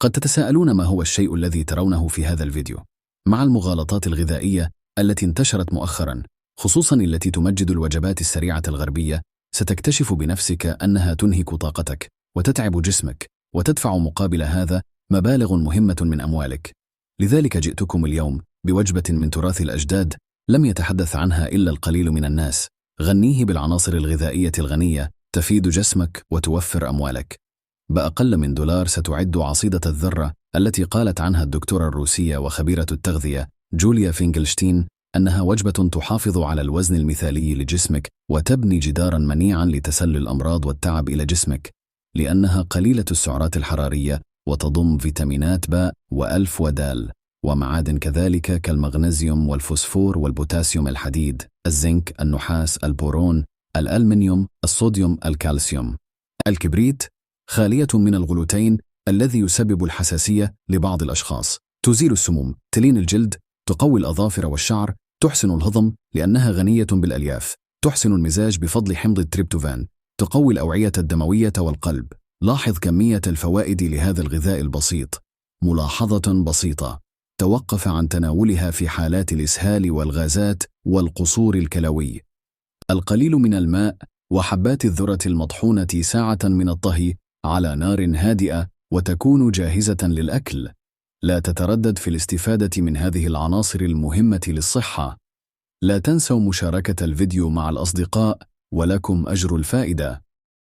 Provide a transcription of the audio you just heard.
قد تتساءلون ما هو الشيء الذي ترونه في هذا الفيديو. مع المغالطات الغذائية التي انتشرت مؤخراً، خصوصاً التي تمجد الوجبات السريعة الغربية، ستكتشف بنفسك أنها تنهك طاقتك وتتعب جسمك، وتدفع مقابل هذا مبالغ مهمة من أموالك. لذلك جئتكم اليوم بوجبة من تراث الأجداد لم يتحدث عنها إلا القليل من الناس، غنيه بالعناصر الغذائية الغنية تفيد جسمك وتوفر أموالك. بأقل من $1 ستعد عصيدة الذرة التي قالت عنها الدكتورة الروسية وخبيرة التغذية جوليا فينجلشتين أنها وجبة تحافظ على الوزن المثالي لجسمك وتبني جداراً منيعاً لتسلل الأمراض والتعب إلى جسمك، لأنها قليلة السعرات الحرارية وتضم فيتامينات باء وألف ودال ومعادن كذلك كالمغنيسيوم والفوسفور والبوتاسيوم، الحديد، الزنك، النحاس، البورون، الألمنيوم، الصوديوم، الكالسيوم. الكبريت خالية من الغلوتين الذي يسبب الحساسية لبعض الأشخاص. تزيل السموم، تلين الجلد، تقوي الأظافر والشعر، تحسن الهضم لأنها غنية بالألياف، تحسن المزاج بفضل حمض التريبتوفان، تقوي الأوعية الدموية والقلب. لاحظ كمية الفوائد لهذا الغذاء البسيط. ملاحظة بسيطة: توقف عن تناولها في حالات الإسهال والغازات والقصور الكلوي. القليل من الماء وحبات الذرة المطحونة ساعة من الطهي على نار هادئة وتكون جاهزة للأكل. لا تتردد في الاستفادة من هذه العناصر المهمة للصحة. لا تنسوا مشاركة الفيديو مع الأصدقاء، ولكم أجر الفائدة.